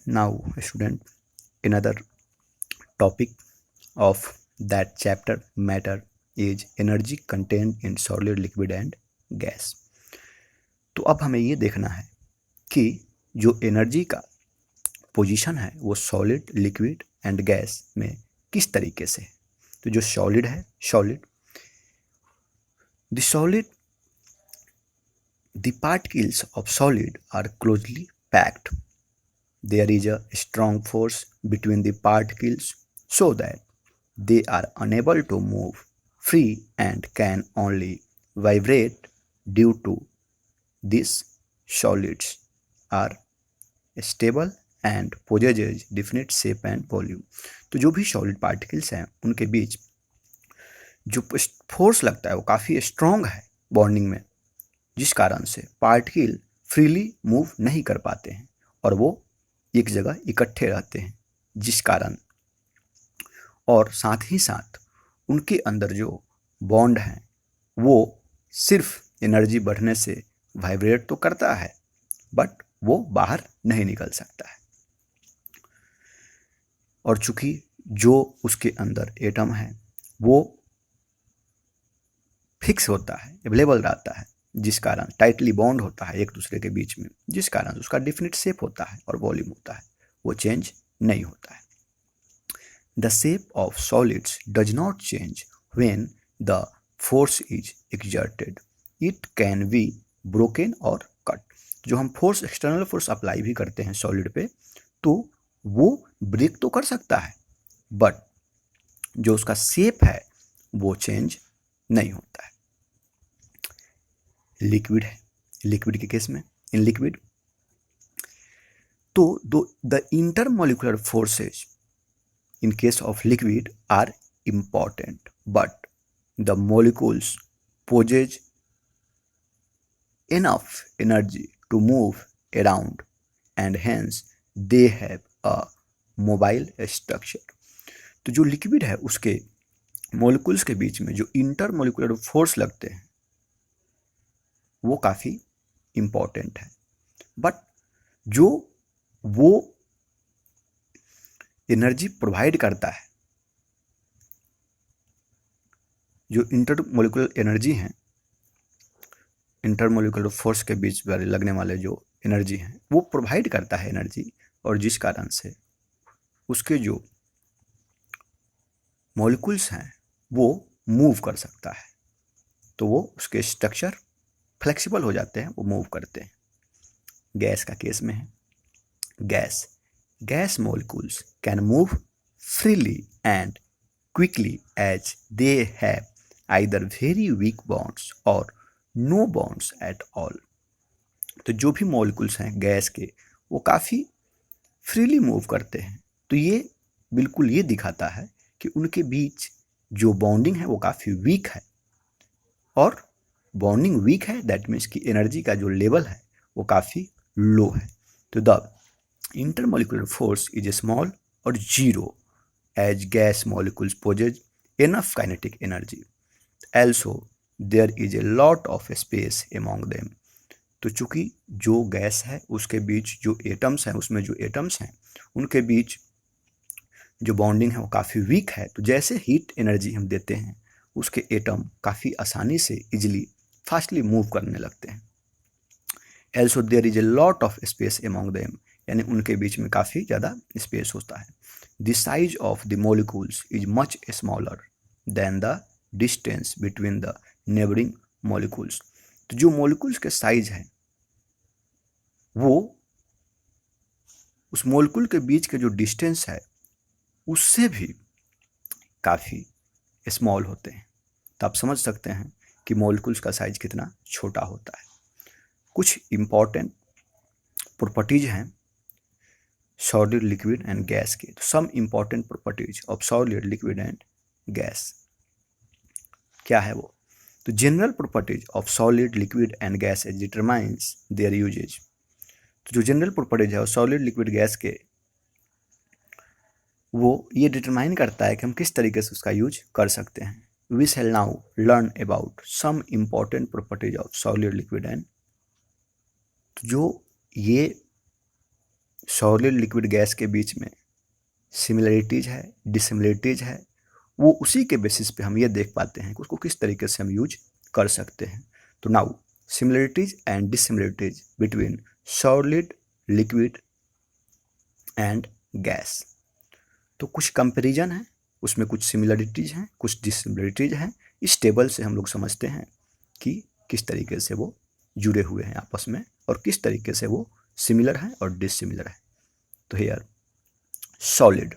Now, student, another topic of that chapter matter is energy contained in solid, liquid and gas. तो अब हमें ये देखना है कि जो एनर्जी का पोजीशन है वो सॉलिड, लिक्विड एंड गैस में किस तरीके से है। तो जो सॉलिड है, the particles of solid are closely packed. There is a strong force between the particles so that they are unable to move free and can only vibrate. Due to this, solids are stable and possess definite shape and volume. तो जो भी solid particles हैं उनके बीच जो force लगता है वो काफ़ी स्ट्रॉन्ग है बॉन्डिंग में, जिस कारण से पार्टिकल फ्रीली मूव नहीं कर पाते हैं और वो एक जगह इकट्ठे रहते हैं, जिस कारण और साथ ही साथ उनके अंदर जो बॉन्ड हैं वो सिर्फ एनर्जी बढ़ने से वाइब्रेट तो करता है बट वो बाहर नहीं निकल सकता है। और चूंकि जो उसके अंदर एटम है वो फिक्स होता है, अवेलेबल रहता है, जिस कारण टाइटली बॉन्ड होता है एक दूसरे के बीच में, जिस कारण उसका डेफिनेट शेप होता है और वॉल्यूम होता है, वो चेंज नहीं होता है। The shape of solids does not change when the force is exerted. It can be broken और कट। जो हम फोर्स, एक्सटर्नल फोर्स अप्लाई भी करते हैं सॉलिड पे तो वो ब्रेक तो कर सकता है बट जो उसका शेप है वो चेंज नहीं होता है। लिक्विड है, लिक्विड के केस में इन लिक्विड तो the intermolecular forces in case of liquid are important but the molecules possess enough energy to move around and hence they have a mobile structure. तो जो liquid है उसके molecules के बीच में जो इंटरमोलिकुलर फोर्स लगते हैं वो काफ़ी इम्पॉर्टेंट है बट जो वो एनर्जी प्रोवाइड करता है, जो इंटरमोलिकुलर एनर्जी है, इंटरमोलिकुलर फोर्स के बीच लगने वाले जो एनर्जी हैं वो प्रोवाइड करता है एनर्जी, और जिस कारण से उसके जो मॉलिक्यूल्स हैं वो मूव कर सकता है, तो वो उसके स्ट्रक्चर फ्लेक्सिबल हो जाते हैं, वो मूव करते हैं। गैस का केस में है, gas molecules can move freely and quickly as they have either very weak bonds और नो बॉन्ड्स एट ऑल। तो जो भी मॉलिक्यूल्स हैं गैस के वो काफ़ी फ्रीली मूव करते हैं, तो ये बिल्कुल ये दिखाता है कि उनके बीच जो बॉन्डिंग है वो काफ़ी वीक है, और बॉन्डिंग वीक है दैट मीन्स कि एनर्जी का जो लेवल है वो काफ़ी लो है। तो the intermolecular force is small और zero as gas molecules possess enough kinetic energy also there is a lot of space among them. तो चूंकि जो गैस है उसके बीच जो एटम्स हैं, उसमें जो एटम्स हैं उनके बीच जो बॉन्डिंग है वो काफ़ी वीक है, तो जैसे हीट एनर्जी हम देते हैं उसके एटम काफ़ी आसानी से इजिली फास्टली मूव करने लगते हैं। Also there is a lot of space among them, यानी उनके बीच में काफ़ी ज़्यादा स्पेस होता है। The size of the molecules is much smaller than the distance between the neighbouring molecules. तो जो मॉलिक्यूल्स के साइज है वो उस मॉलिक्यूल के बीच के जो डिस्टेंस है उससे भी काफ़ी स्मॉल होते हैं। तो आप समझ सकते हैं कि मॉलिक्यूल्स का साइज कितना छोटा होता है। कुछ इम्पॉर्टेंट प्रॉपर्टीज हैं सॉलिड, लिक्विड एंड गैस के। तो some important properties of solid, liquid and gas क्या है वो? तो general properties of solid, liquid and gas determines their uses. तो जो जनरल प्रॉपर्टीज है सॉलिड, लिक्विड, गैस के वो ये डिटरमाइन करता है कि हम किस तरीके से उसका यूज कर सकते हैं। We shall now learn about some important properties of solid, liquid and. जो ये सॉलिड लिक्विड गैस के बीच में सिमिलरिटीज है, डिसिमिलरिटीज है, वो उसी के बेसिस पे हम ये देख पाते हैं कि उसको किस तरीके से हम यूज कर सकते हैं। तो now similarities and dissimilarities between solid, liquid and gas. तो कुछ कंपैरिजन है, उसमें कुछ सिमिलरिटीज हैं, कुछ डिसिमिलरिटीज हैं। इस टेबल से हम लोग समझते हैं कि किस तरीके से वो जुड़े हुए हैं आपस में और किस तरीके से वो सिमिलर है और डिसिमिलर है। तो हियर सॉलिड,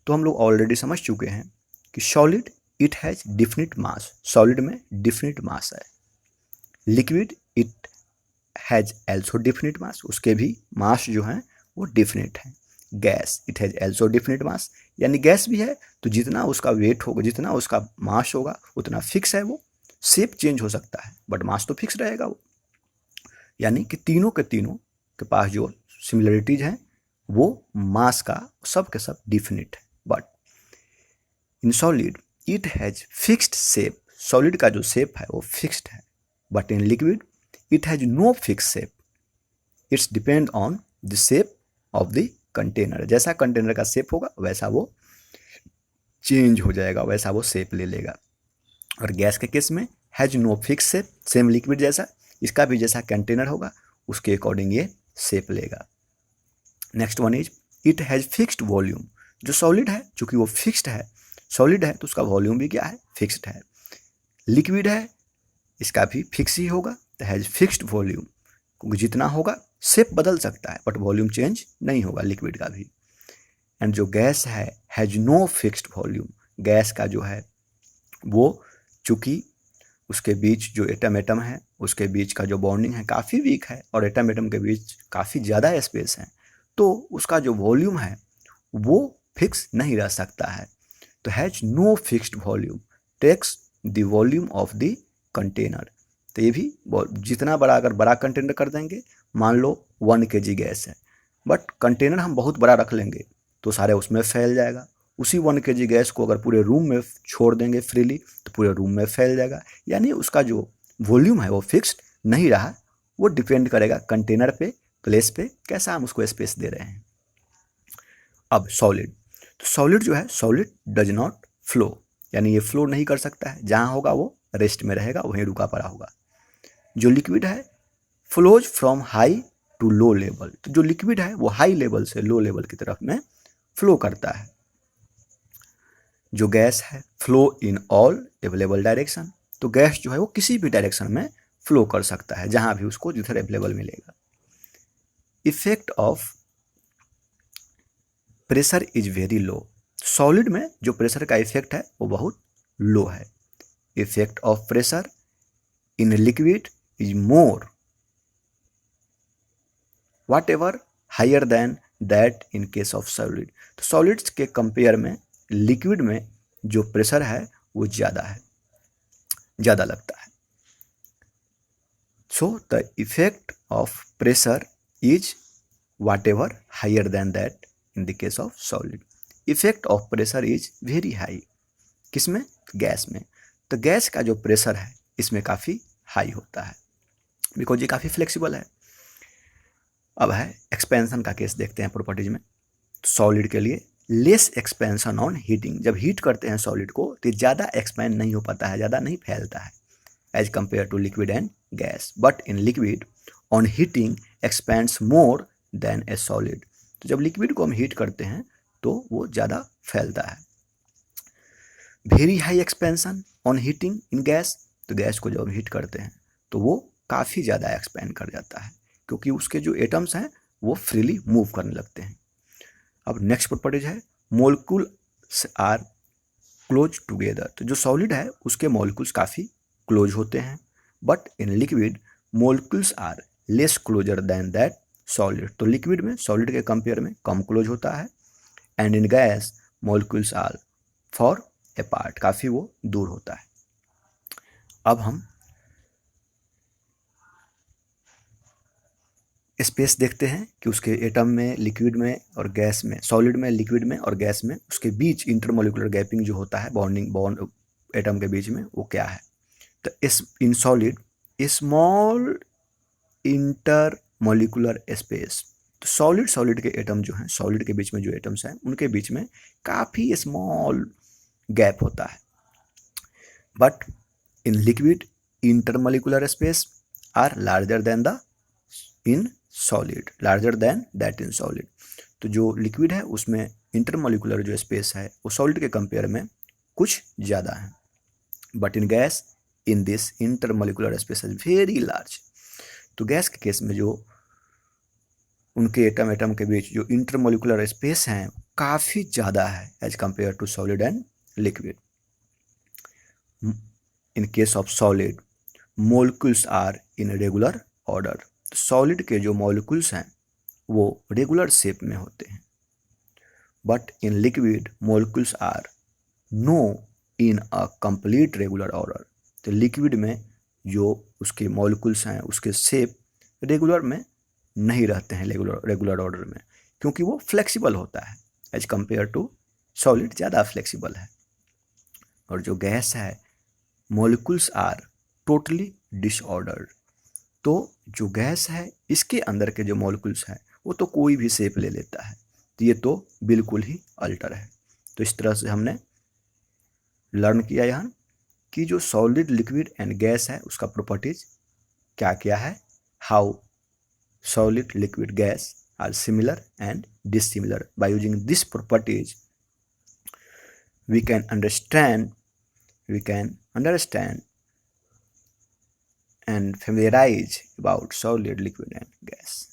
तो हम लोग ऑलरेडी समझ चुके हैं कि solid it has definite mass, solid में डिफिनिट मास है। Liquid it has also definite mass, उसके भी मास जो हैं वो डिफिनिट है। Gas it has also definite mass, यानी गैस भी है तो जितना उसका वेट होगा, जितना उसका मास होगा उतना फिक्स है। वो शेप चेंज हो सकता है बट मास तो फिक्स रहेगा वो। यानी कि तीनों के पास जो सिमिलरिटीज हैं वो मास का सब के सब डिफिनिट है। But in solid it has fixed shape, solid का जो शेप है वो फिक्स्ड है। But in liquid it has no fix shape, it's depend on the shape of the container. जैसा कंटेनर का शेप होगा वैसा वो चेंज हो जाएगा, वैसा वो शेप ले लेगा। और गैस के केस में has no fix shape, same liquid जैसा, इसका भी जैसा कंटेनर होगा उसके अकॉर्डिंग ये शेप लेगा। Next one is it has fixed volume, जो सॉलिड है चूंकि वो फिक्स्ड है, सॉलिड है तो उसका वॉल्यूम भी क्या है, फिक्स्ड है। लिक्विड है इसका भी फिक्स ही होगा, तो हैज फिक्स्ड वॉल्यूम, क्योंकि जितना होगा शेप बदल सकता है बट वॉल्यूम चेंज नहीं होगा लिक्विड का भी। एंड जो गैस है has no fixed volume, gas का जो है वो चूंकि उसके बीच जो एटम है उसके बीच का जो बॉन्डिंग है काफ़ी वीक है और एटम के बीच काफ़ी ज़्यादा स्पेस है, तो उसका जो वॉल्यूम है वो फिक्स नहीं रह सकता है। तो has no fixed volume takes the volume of the container. तो ये भी जितना बड़ा, अगर बड़ा कंटेनर कर देंगे, मान लो 1 kg गैस है बट कंटेनर हम बहुत बड़ा रख लेंगे तो सारे उसमें फैल जाएगा। उसी 1 kg गैस को अगर पूरे रूम में छोड़ देंगे फ्रीली तो पूरे रूम में फैल जाएगा। यानी उसका जो वॉल्यूम है वो फिक्स्ड नहीं रहा, वो डिपेंड करेगा कंटेनर पे, प्लेस पे, कैसा हम उसको स्पेस दे रहे हैं। अब सॉलिड, तो सॉलिड जो है, सॉलिड डज नॉट फ्लो, यानी ये फ्लो नहीं कर सकता है, जहाँ होगा वो रेस्ट में रहेगा, वहीं रुका पड़ा होगा। जो लिक्विड है flows from high to low level, तो जो लिक्विड है वो हाई लेवल से लो लेवल की तरफ में फ्लो करता है। जो गैस है flow in all available direction, तो गैस जो है वो किसी भी डायरेक्शन में फ्लो कर सकता है जहां भी उसको जिधर अवेलेबल मिलेगा। Effect of pressure is very low, solid में जो प्रेशर का इफेक्ट है वो बहुत लो है। Effect of pressure in liquid is more whatever higher than that in case of solid, तो सॉलिड्स के कंपेयर में लिक्विड में जो प्रेशर है वो ज़्यादा है, ज़्यादा लगता है। So the effect of pressure is whatever higher than that in the case of solid. Effect of pressure is very high, किसमें, गैस में। तो गैस का जो प्रेशर है इसमें काफ़ी हाई होता है बिकॉज ये काफ़ी फ्लेक्सिबल है। अब है एक्सपेंशन का केस, देखते हैं प्रॉपर्टीज में। सॉलिड के लिए लेस एक्सपेंशन ऑन हीटिंग, जब हीट करते हैं सॉलिड को तो ज़्यादा एक्सपेंड नहीं हो पाता है, ज़्यादा नहीं फैलता है as compare to liquid and gas. But in liquid on heating expands more than a solid, तो जब लिक्विड को हम हीट करते हैं तो वो ज़्यादा फैलता है। Very high expansion on heating in gas, तो गैस को जब हम हीट करते हैं तो वो काफ़ी ज़्यादा एक्सपेंड कर जाता है क्योंकि उसके जो एटम्स हैं वो फ्रीली मूव करने लगते हैं। अब नेक्स्ट प्रॉपर्टीज है मॉलिक्यूल्स आर क्लोज टुगेदर, तो जो सॉलिड है उसके मॉलिक्यूल्स काफ़ी क्लोज होते हैं। But in liquid molecules are less closer than that solid, तो लिक्विड में सॉलिड के कंपेयर में कम क्लोज होता है। And in gas molecules are far apart, काफ़ी वो दूर होता है। अब हम स्पेस देखते हैं कि उसके एटम में, लिक्विड में और गैस में, सॉलिड में, लिक्विड में और गैस में उसके बीच इंटरमोलिकुलर गैपिंग जो होता है, बॉन्ड एटम के बीच में, वो क्या है। तो in solid small intermolecular space, तो सॉलिड सॉलिड के एटम जो हैं, सॉलिड के बीच में जो एटम्स हैं उनके बीच में काफ़ी स्मॉल गैप होता है, but in liquid intermolecular space are larger than the in solid, larger than that in solid. तो जो लिक्विड है उसमें इंटरमोलिकुलर जो स्पेस है वो सॉलिड के कंपेयर में कुछ ज़्यादा है, but in gas in this intermolecular space is very large. तो गैस के केस में जो उनके एटम एटम के बीच जो इंटरमोलिकुलर स्पेस हैं काफ़ी ज़्यादा है as compare to solid and liquid. In case of solid molecules are in regular order. Solid के जो मॉलिक्यूल्स हैं वो रेगुलर शेप में होते हैं, but in liquid molecules are no in a complete regular order. तो लिक्विड में जो उसके मॉलिक्यूल्स हैं उसके शेप रेगुलर में नहीं रहते हैं, रेगुलर ऑर्डर में, क्योंकि वो फ्लेक्सिबल होता है एज कंपेयर टू सॉलिड, ज़्यादा फ्लेक्सिबल है। और जो गैस है मॉलिक्यूल्स आर टोटली डिसऑर्डर्ड। तो जो गैस है इसके अंदर के जो मॉलिक्यूल्स हैं वो तो कोई भी शेप ले लेता है, तो ये तो बिल्कुल ही अल्टर है। तो इस तरह से हमने लर्न किया यहाँ कि जो सॉलिड लिक्विड एंड गैस है उसका प्रॉपर्टीज क्या क्या है, how solid liquid gas are similar and dissimilar. By using these properties we can understand and familiarize about solid liquid and gas.